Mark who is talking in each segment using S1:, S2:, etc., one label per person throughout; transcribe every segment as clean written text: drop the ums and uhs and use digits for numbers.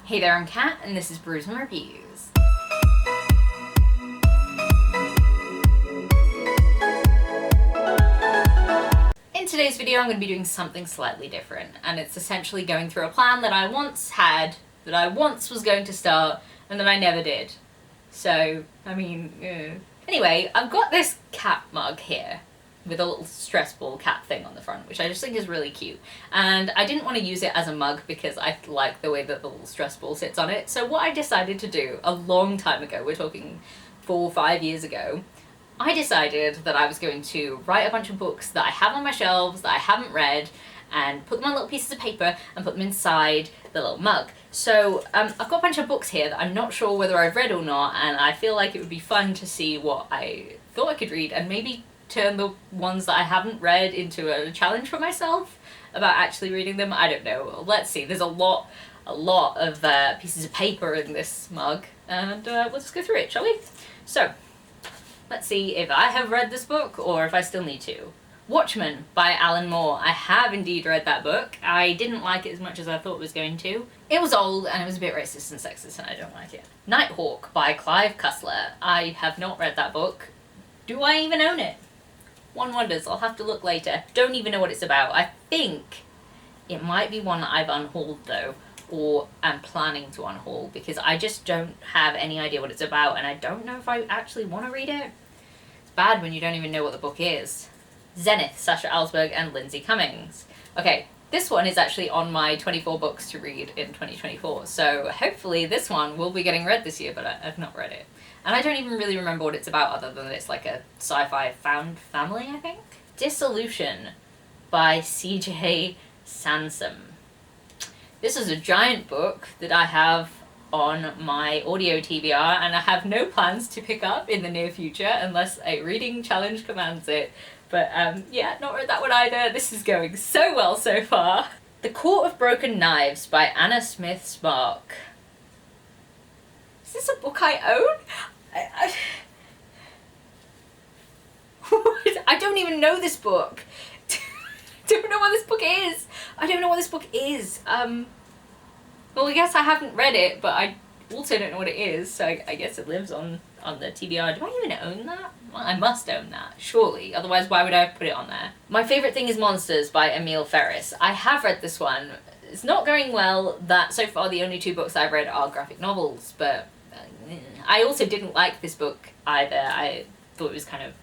S1: Hey there, I'm Kat, and this is Brews and Reviews. In today's video, I'm going to be doing something slightly different, and it's essentially going through a plan that I once had, that I once was going to start, and that I never did. So, Anyway, I've got this cat mug here with a little stress ball cat thing on the front, which I just think is really cute. And I didn't want to use it as a mug because I like the way that the little stress ball sits on it. So what I decided to do a long time ago, we're talking 4 or 5 years ago, I decided that I was going to write a bunch of books that I have on my shelves that I haven't read and put them on little pieces of paper and put them inside the little mug. So I've got a bunch of books here that I'm not sure whether I've read or not, and I feel like it would be fun to see what I thought I could read and maybe turn the ones that I haven't read into a challenge for myself about actually reading them. I don't know. Let's see. There's a lot of pieces of paper in this mug, and we'll just go through it, shall we? So, let's see if I have read this book or if I still need to. Watchmen by Alan Moore. I have indeed read that book. I didn't like it as much as I thought it was going to. It was old and it was a bit racist and sexist and I don't like it. Nighthawk by Clive Cussler. I have not read that book. Do I even own it? One wonders. I'll have to look later. Don't even know what it's about. I think it might be one that I've unhauled though, or am planning to unhaul, because I just don't have any idea what it's about and I don't know if I actually want to read it. It's bad when you don't even know what the book is. Zenith, Sasha Alsberg and Lindsay Cummings. Okay, this one is actually on my 24 books to read in 2024, so hopefully this one will be getting read this year, but I've not read it. And I don't even really remember what it's about other than it's like a sci-fi found family, I think? Dissolution by C.J. Sansom. This is a giant book that I have on my audio TBR, and I have no plans to pick up in the near future unless a reading challenge commands it. But yeah, not read that one either. This is going so well so far. The Court of Broken Knives by Anna Smith Spark. Is this a book I own? I don't even know this book. Don't know what this book is. I don't know what this book is. Well, I guess I haven't read it, but I also don't know what it is, so I guess it lives on the TBR. Do I even own that? Well, I must own that, surely. Otherwise, why would I put it on there? My Favourite Thing is Monsters by Emile Ferris. I have read this one. It's not going well. That so far the only 2 books I've read are graphic novels, but I also didn't like this book either. I thought it was kind of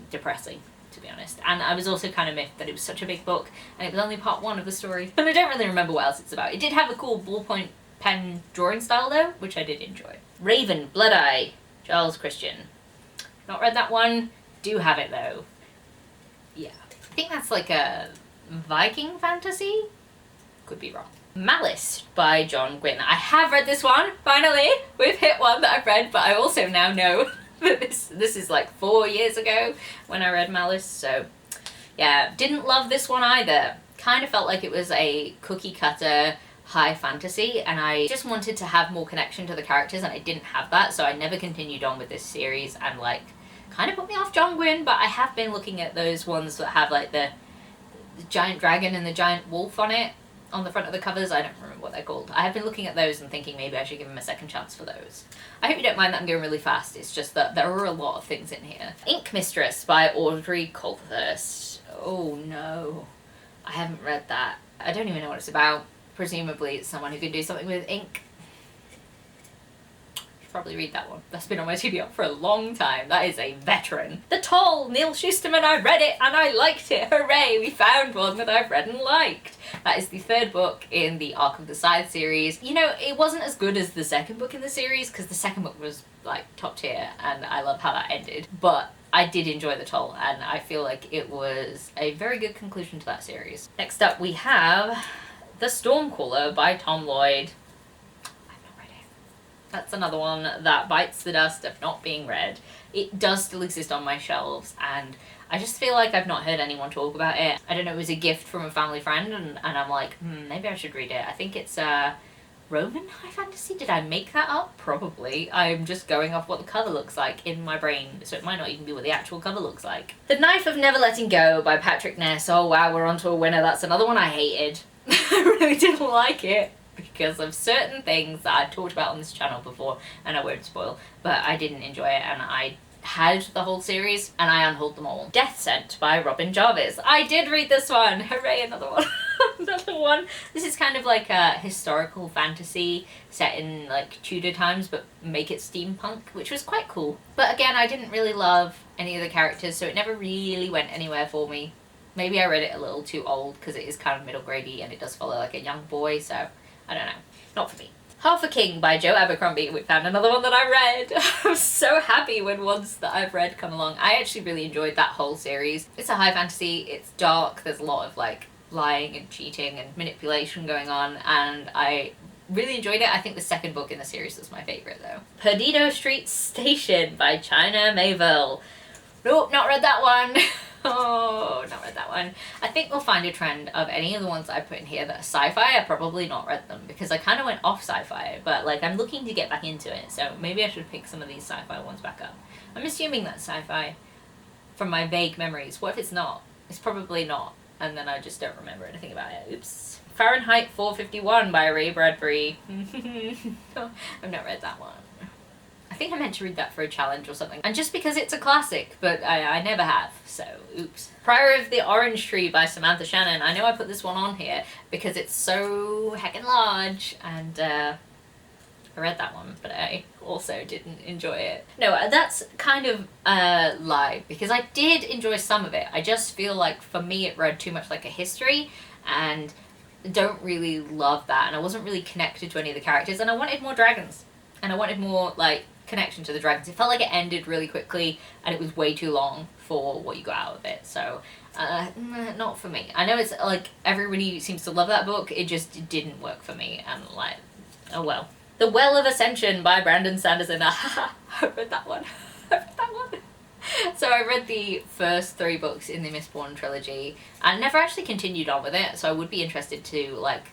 S1: depressing, to be honest. And I was also kind of miffed that it was such a big book and it was only part 1 of the story. And I don't really remember what else it's about. It did have a cool ballpoint pen drawing style though, which I did enjoy. Raven, Blood Eye, Charles Christian. Not read that one. Do have it though. Yeah. I think that's like a Viking fantasy? Could be wrong. Malice by John Gwynne. I have read this one, finally! We've hit one that I've read, but I also now know that this is like 4 years ago when I read Malice, so yeah, didn't love this one either. Kind of felt like it was a cookie cutter high fantasy, and I just wanted to have more connection to the characters, and I didn't have that, so I never continued on with this series, and like, kind of put me off John Gwynne, but I have been looking at those ones that have like the giant dragon and the giant wolf on it, on the front of the covers. I don't remember what they're called. I have been looking at those and thinking maybe I should give them a second chance for those. I hope you don't mind that I'm going really fast, it's just that there are a lot of things in here. Ink Mistress by Audrey Colthurst. Oh no, I haven't read that. I don't even know what it's about. Presumably it's someone who can do something with ink. Should probably read that one. That's been on my TBR for a long time. That is a veteran. The Toll, Neil Schusterman. I read it and I liked it. Hooray, we found one that I've read and liked. That is the 3rd book in the Arc of the Scythe series. You know, it wasn't as good as the 2nd book in the series, because the 2nd book was like top tier and I love how that ended. But I did enjoy The Toll and I feel like it was a very good conclusion to that series. Next up we have The Stormcaller by Tom Lloyd. I've not read it. That's another one that bites the dust of not being read. It does still exist on my shelves and I just feel like I've not heard anyone talk about it. I don't know, it was a gift from a family friend and I'm like, maybe I should read it. I think it's Roman high fantasy? Did I make that up? Probably. I'm just going off what the cover looks like in my brain, so it might not even be what the actual cover looks like. The Knife of Never Letting Go by Patrick Ness. Oh wow, we're on to a winner. That's another one I hated. I really didn't like it. because of certain things that I've talked about on this channel before, and I won't spoil, but I didn't enjoy it, and I had the whole series and I unhauled them all. Death Scent by Robin Jarvis. I did read this one! Hooray, another one! Another one. This is kind of like a historical fantasy set in like Tudor times, but make it steampunk, which was quite cool. But again, I didn't really love any of the characters, so it never really went anywhere for me. Maybe I read it a little too old because it is kind of middle grade-y and it does follow like a young boy, so I don't know. Not for me. Half a King by Joe Abercrombie. We found another one that I read. I'm so happy when ones that I've read come along. I actually really enjoyed that whole series. It's a high fantasy, it's dark, there's a lot of like lying and cheating and manipulation going on, and I really enjoyed it. I think the second book in the series was my favourite though. Perdido Street Station by China Mayville. Nope, not read that one. Oh, not read that one. I think we'll find a trend of any of the ones that I put in here that are sci-fi. I probably not read them because I kind of went off sci-fi, but like I'm looking to get back into it, so maybe I should pick some of these sci-fi ones back up. I'm assuming that's sci-fi from my vague memories. What if it's not? It's probably not, and then I just don't remember anything about it. Oops. Fahrenheit 451 by Ray Bradbury. I've not read that one. I think I meant to read that for a challenge or something. And just because it's a classic, but I never have, so oops. Prior of the Orange Tree by Samantha Shannon. I know I put this one on here because it's so heckin' large, and I read that one, but I also didn't enjoy it. No, that's kind of a lie, because I did enjoy some of it. I just feel like for me it read too much like a history, and don't really love that, and I wasn't really connected to any of the characters, and I wanted more dragons. And I wanted more like connection to the dragons. It felt like it ended really quickly and it was way too long for what you got out of it, so not for me. I know it's like everybody seems to love that book, it just didn't work for me, and like, oh well. The Well of Ascension by Brandon Sanderson. I read that one. I read that one. So I read the first 3 books in the Mistborn trilogy and never actually continued on with it, so I would be interested to like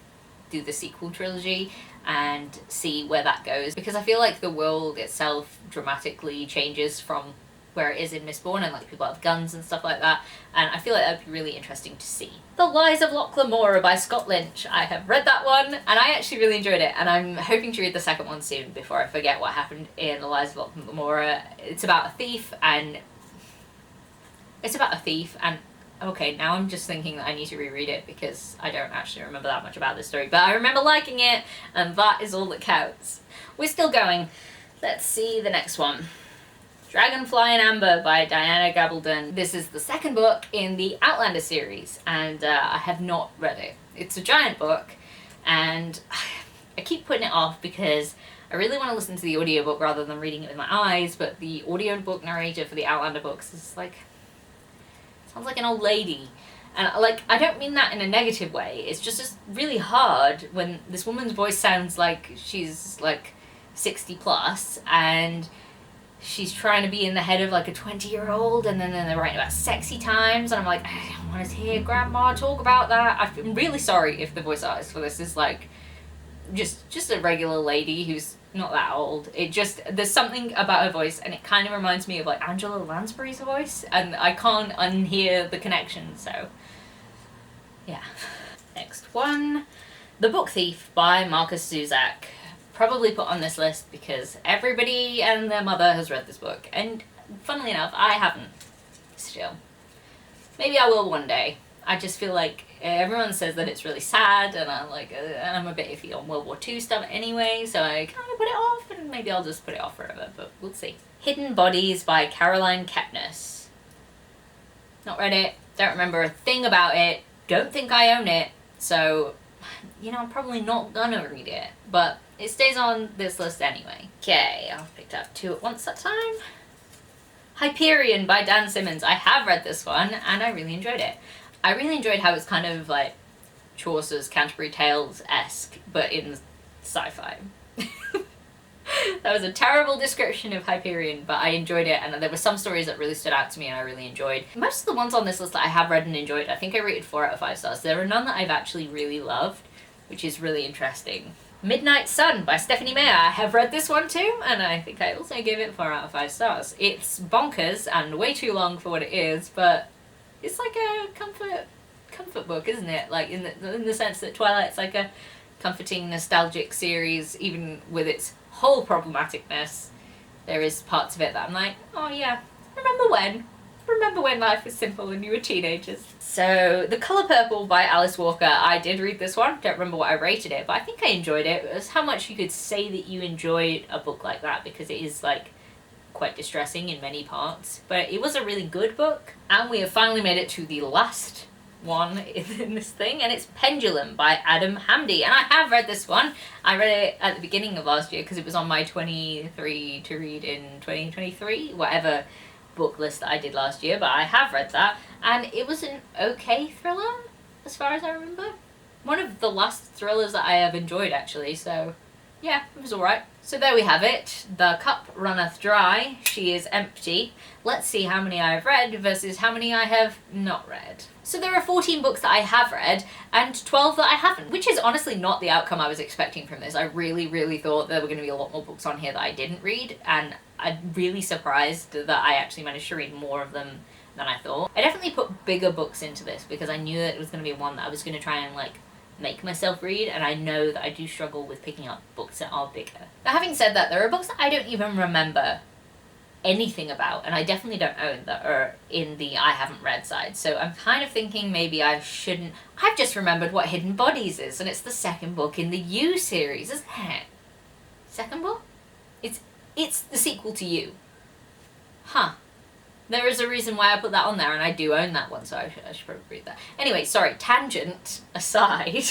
S1: do the sequel trilogy and see where that goes, because I feel like the world itself dramatically changes from where it is in Mistborn, and like people have guns and stuff like that, and I feel like that would be really interesting to see. The Lies of Loch Lamora by Scott Lynch. I have read that one and I actually really enjoyed it, and I'm hoping to read the second one soon before I forget what happened in The Lies of Loch Lamora. It's about a thief and okay, now I'm just thinking that I need to reread it because I don't actually remember that much about this story, but I remember liking it, and that is all that counts. We're still going. Let's see the next one. Dragonfly in Amber by Diana Gabaldon. This is the second book in the Outlander series, and I have not read it. It's a giant book, and I keep putting it off because I really want to listen to the audiobook rather than reading it with my eyes, but the audiobook narrator for the Outlander books is like, sounds like an old lady. And like, I don't mean that in a negative way, it's just really hard when this woman's voice sounds like she's like 60 plus and she's trying to be in the head of like a 20-year-old, and then they're writing about sexy times, and I'm like, I don't want to hear grandma talk about that. I'm really sorry if the voice artist for this is like just a regular lady who's not that old. It just, there's something about her voice and it kind of reminds me of like Angela Lansbury's voice, and I can't unhear the connection, so yeah. Next one, The Book Thief by Marcus Zuzak. Probably put on this list because everybody and their mother has read this book, and funnily enough I haven't still. Maybe I will one day. I just feel like everyone says that it's really sad, and I'm a bit iffy on World War II stuff anyway, so I kind of put it off, and maybe I'll just put it off forever, but we'll see. Hidden Bodies by Caroline Kepnes. Not read it, don't remember a thing about it, don't think I own it, so, you know, I'm probably not gonna read it, but it stays on this list anyway. Okay, I've picked up 2 at once that time. Hyperion by Dan Simmons. I have read this one, and I really enjoyed it. I really enjoyed how it's kind of like Chaucer's Canterbury Tales-esque, but in sci-fi. That was a terrible description of Hyperion, but I enjoyed it, and there were some stories that really stood out to me and I really enjoyed. Most of the ones on this list that I have read and enjoyed, I think I rated 4 out of 5 stars. There are none that I've actually really loved, which is really interesting. Midnight Sun by Stephanie Meyer. I have read this one too, and I think I also gave it 4 out of 5 stars. It's bonkers and way too long for what it is, but it's like a comfort book, isn't it? Like in the sense that Twilight's like a comforting, nostalgic series, even with its whole problematicness. There is parts of it that I'm like, oh yeah, remember when? Remember when life was simple and you were teenagers? So, The Colour Purple by Alice Walker. I did read this one. Don't remember what I rated it, but I think I enjoyed it. It was how much you could say that you enjoyed a book like that, because it is like quite distressing in many parts. But it was a really good book. And we have finally made it to the last one in this thing, and it's Pendulum by Adam Hamdy. And I have read this one. I read it at the beginning of last year because it was on my 23 to read in 2023, whatever book list that I did last year, but I have read that, and it was an okay thriller as far as I remember. One of the last thrillers that I have enjoyed, actually, so yeah, it was alright. So there we have it. The cup runneth dry, she is empty. Let's see how many I have read versus how many I have not read. So there are 14 books that I have read and 12 that I haven't, which is honestly not the outcome I was expecting from this. I really thought there were going to be a lot more books on here that I didn't read, and I'm really surprised that I actually managed to read more of them than I thought. I definitely put bigger books into this because I knew that it was going to be one that I was going to try and like make myself read, and I know that I do struggle with picking up books that are bigger. Now, having said that, there are books that I don't even remember anything about, and I definitely don't own, that are in the I haven't read side, so I'm kind of thinking maybe I shouldn't. I've just remembered what Hidden Bodies is, and it's the second book in the You series, isn't it? Second book? It's the sequel to You. Huh. There is a reason why I put that on there, and I do own that one, so I should probably read that. Anyway, sorry, tangent aside,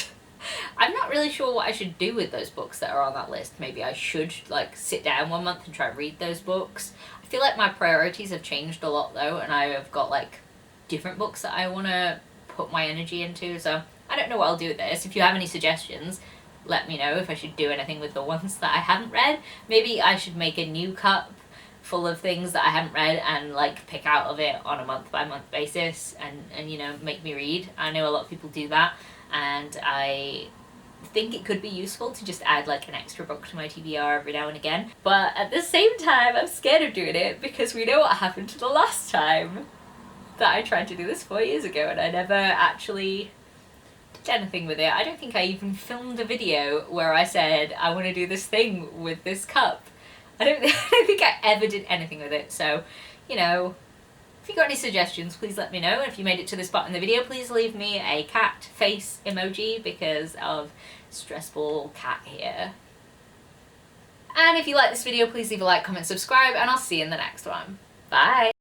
S1: I'm not really sure what I should do with those books that are on that list. Maybe I should, like, sit down one month and try to read those books. I feel like my priorities have changed a lot, though, and I have got, like, different books that I want to put my energy into, so I don't know what I'll do with this. If you have any suggestions, let me know if I should do anything with the ones that I haven't read. Maybe I should make a new cup full of things that I haven't read and like pick out of it on a month by month basis and you know, make me read. I know a lot of people do that, and I think it could be useful to just add like an extra book to my TBR every now and again. But at the same time, I'm scared of doing it because we know what happened to the last time that I tried to do this 4 years ago and I never actually did anything with it. I don't think I even filmed a video where I said I want to do this thing with this cup. I don't think I ever did anything with it, so, you know, if you got any suggestions, please let me know. If you made it to this part in the video, please leave me a cat face emoji because of stressful cat here. And if you like this video, please leave a like, comment, subscribe, and I'll see you in the next one. Bye!